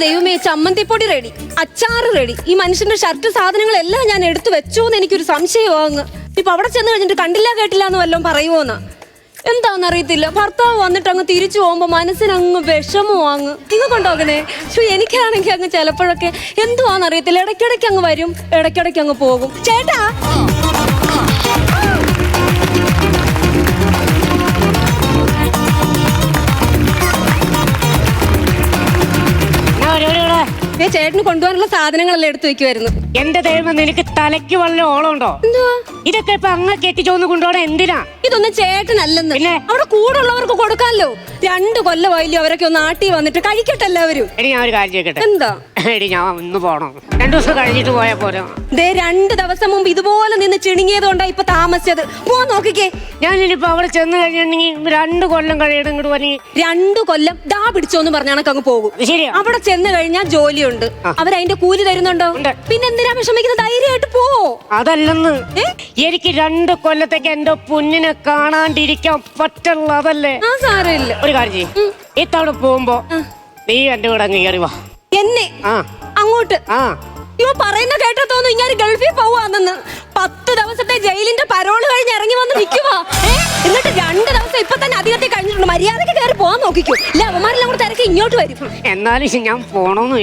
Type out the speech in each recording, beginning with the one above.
ദൈവമേ, ചമ്മന്തിപ്പൊടി റെഡി, അച്ചാറ് റെഡി. ഈ മനുഷ്യന്റെ ഷർട്ട് സാധനങ്ങളെല്ലാം ഞാൻ എടുത്തു വെച്ചോന്ന് എനിക്കൊരു സംശയമാങ്ങ്. ഇപ്പൊ അവിടെ ചെന്ന് കഴിഞ്ഞിട്ട് കണ്ടില്ല കേട്ടില്ല എന്ന് വല്ലതും പറയുമോന്ന് എന്താന്ന് അറിയത്തില്ല. ഭർത്താവ് വന്നിട്ട് അങ്ങ് തിരിച്ചു പോകുമ്പോ മനസ്സിനങ്ങ് വിഷമമാങ്ങ്. നിങ്ങൾക്കുണ്ടോ അങ്ങനെ? എനിക്കാണെങ്കിൽ അങ്ങ് ചിലപ്പോഴൊക്കെ എന്തുവാന്ന് അറിയത്തില്ല. ഇടയ്ക്കിടയ്ക്ക് അങ്ങ് വരും, ഇടയ്ക്കിടയ്ക്ക് അങ്ങ് പോകും. ചേട്ടാ, ചേട്ടന് കൊണ്ടുപോകാനുള്ള സാധനങ്ങളെല്ലാം എടുത്തു വെക്കുമായിരുന്നു. എന്റെ ദൈവം, നിനക്ക് തലയ്ക്ക് വല്ല ഓളമുണ്ടോ? എന്തുവാ ഇതൊക്കെ ഇപ്പൊ അങ്ങ് കെട്ടിച്ചോന്ന് കൊണ്ടുപോകണം എന്തിനാ? ഇതൊന്നും ചേട്ടനല്ലെന്ന്. പിന്നെ അവിടെ കൂടുള്ളവർക്ക് കൊടുക്കാമല്ലോ. 2 കൊല്ലമായില്ലോ അവരൊക്കെ ഒന്ന് നാട്ടിൽ വന്നിട്ട് കഴിക്കട്ടെ എല്ലാവരും. എടി, ഞാൻ ഒരു കാര്യം ചെയ്യട്ടെ. എന്താ? എടി, ഞാൻ ഒന്ന് പോണം. 2 ദിവസം കഴിഞ്ഞിട്ട് പോയാ പോരോ? 2 ദിവസം മുമ്പ് ഇതുപോലെ നിന്ന് ചിണുങ്ങിയത് കൊണ്ടാ ഇപ്പൊ താമസിച്ചത്. പോ നോക്കിക്കേ. ഞാൻ ഇനിയിപ്പോ അവിടെ ചെന്ന് കഴിഞ്ഞിട്ടുണ്ടെങ്കിൽ 2 കൊല്ലം കഴിയണം ഇങ്ങോട്ട് പറഞ്ഞ് 2 കൊല്ലം ദാ പിടിച്ചോന്ന് പറഞ്ഞാണ് അങ്ങ് പോകും. ശരിയാ. അവിടെ ചെന്ന് കഴിഞ്ഞാൽ ജോലിയുണ്ട്, അവരതിന്റെ കൂലി തരുന്നുണ്ടോ? പിന്നെ എന്തിനാ വിഷമിക്കുന്നത്? ധൈര്യമായിട്ട് പോ. അതല്ലെന്ന്, എനിക്ക് 2 കൊല്ലത്തേക്ക് എന്റെ പൊന്നിനെ കാണാണ്ടിരിക്കാൻ പറ്റുള്ള അതല്ലേ? ആ, സാരമില്ല. ഒരു കാര്യം ചെയ്യും, ഇത്തവണ പോകുമ്പോ നീ എന്റെ കൂടെ അങ്ങ് കയറി വാ. എന്നെ അങ്ങോട്ട്? ഇവ പറയുന്ന കേട്ടാ തോന്നുന്നു ഇങ്ങനെ ഗൾഫിൽ പോവാന്നെന്ന്. 10 ദിവസത്തെ ജയിലിന്റെ പരോള് കഴിഞ്ഞ് ഇറങ്ങി വന്ന് നിൽക്കുവാ. എന്നിട്ട് 2 ദിവസം ഇപ്പൊ തന്നെ അധികത്തിൽ കഴിഞ്ഞിട്ടുണ്ട്. മര്യാദക്ക് കയറി പോവാൻ നോക്കിക്കോ. ഇല്ല, അവന്മാരെല്ലാം കൂടെ തിരക്ക് ഇങ്ങോട്ട് വരും. എന്നാലും ഞാൻ പോണോന്ന്.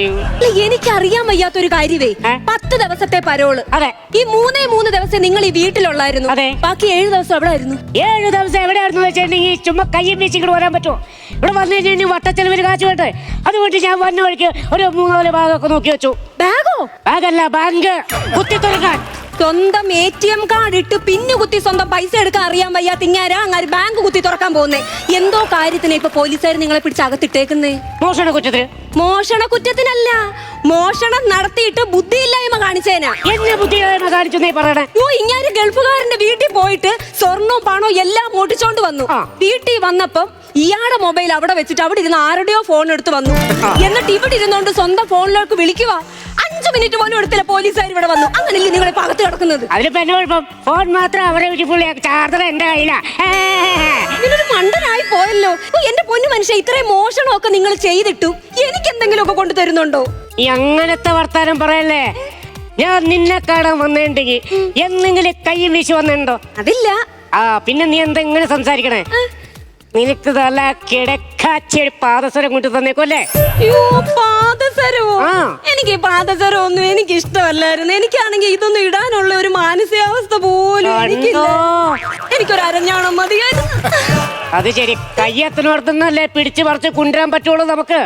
എനിക്കറിയാൻ വയ്യാത്തൊരു കാര്യവേ, 10 ദിവസത്തെ പരോള്. അതെ. ഈ 3 ദിവസം നിങ്ങൾ ഈ വീട്ടിലുള്ളായിരുന്നു. ബാക്കി 7 ദിവസം എവിടെ ആയിരുന്നു? 7 ദിവസം എവിടെയായിരുന്നു വെച്ചിട്ടുണ്ടെങ്കിൽ ചുമ്മാ കയ്യും വീശിക്കൂടെ വരാൻ പറ്റുമോ? ഇവിടെ വന്നു കഴിഞ്ഞാൽ വട്ടച്ചെലവിന് കാശ് വേണ്ടേ? അതുകൊണ്ട് ഞാൻ വന്ന വഴിക്ക് ഒരു 3-4 ഭാഗമൊക്കെ നോക്കി വെച്ചു. ബാഗോ? ബാഗല്ല, ബാങ്ക് കുത്തി തുറക്കാൻ. സ്വന്തം ATM കാർഡ് ഇട്ട് പിന്നു കുത്തി സ്വന്തം പൈസ എടുക്കാൻ അറിയാൻ വയ്യാത്ത ഇങ്ങാരാ അങ്ങാര് ബാങ്ക് കുത്തി തുറക്കാൻ പോകുന്നേ. എന്തോ കാര്യത്തിന് ഇപ്പൊ പോലീസുകാർ നിങ്ങളെ പിടിച്ച് അകത്തിട്ടേക്കുന്നേ? മോഷണ കുറ്റത്തിന്. മോഷണ കുറ്റത്തിനല്ല, മോഷണം നടത്തിയിട്ട് ബുദ്ധിയില്ലായ്മ കാണിച്ചേനാ. എന്നെ ബുദ്ധിയില്ലായ്മ കാണിച്ചു നീ പറയണേ? ഇങ്ങനെ ഗൾഫുകാരന്റെ വീട്ടിൽ പോയിട്ട് സ്വർണവും പണവും എല്ലാം മോട്ടിച്ചോണ്ട് വന്നു. വീട്ടിൽ വന്നപ്പം ഇയാളുടെ മൊബൈൽ അവിടെ വെച്ചിട്ട് അവിടെ ഇരുന്ന് ആരുടെയോ ഫോൺ എടുത്ത് വന്നു. എന്നിട്ട് ഇവിടെ ഇരുന്നോണ്ട് സ്വന്തം ഫോണിലേക്ക് വിളിക്കുക. 5 മിനിറ്റ് പോലും എടുത്തില്ല, പോലീസുകാർ ഇവിടെ വന്നു. അങ്ങനെയല്ലേ നിങ്ങളെ പകത്ത് കിടക്കുന്നത്? അതിലിപ്പോ എന്നെ കുഴപ്പം? ഫോൺ മാത്രം അവരെ ചാർജർ എന്റെ കയ്യിലാ. ഇതിനൊരു മണ്ടനായി പോയല്ലോ. എന്റെ പൊന്നു മനുഷ്യ, ഇത്രയും മോഷണമൊക്കെ നിങ്ങൾ ചെയ്തിട്ടു എനിക്ക് എന്തെങ്കിലും ഒക്കെ കൊണ്ടു തരുന്നുണ്ടോ? ഈ അങ്ങനത്തെ വർത്താനം പറയല്ലേ. ഞാൻ നിന്നെ കാണാൻ വന്നിട്ടുണ്ടെങ്കിൽ എന്തെങ്കിലും കൈ വീശി വന്നിട്ടുണ്ടോ? അതില്ല. പിന്നെ നീ എന്തെങ്ങനെ സംസാരിക്കണേ? നിനക്ക് നല്ല കിടക്കാച്ചി പാദസരം കൊണ്ട് തന്നേക്കല്ലേ? പാദസരമോ? എനിക്ക് പാദസരം ഒന്നും എനിക്ക് ഇഷ്ടമല്ലായിരുന്നു. എനിക്കാണെങ്കിൽ ഇതൊന്നും ഇടാനുള്ള ഒരു മാനസികാവസ്ഥ പോലും എനിക്കൊരു അരഞ്ഞാണം മതിയായിരുന്നു. അത് ശരി, കയ്യത്തിനോർത്തുന്നല്ലേ പിടിച്ചു പറിച്ച് കൊണ്ടുവരാൻ പറ്റുള്ളൂ നമുക്ക്.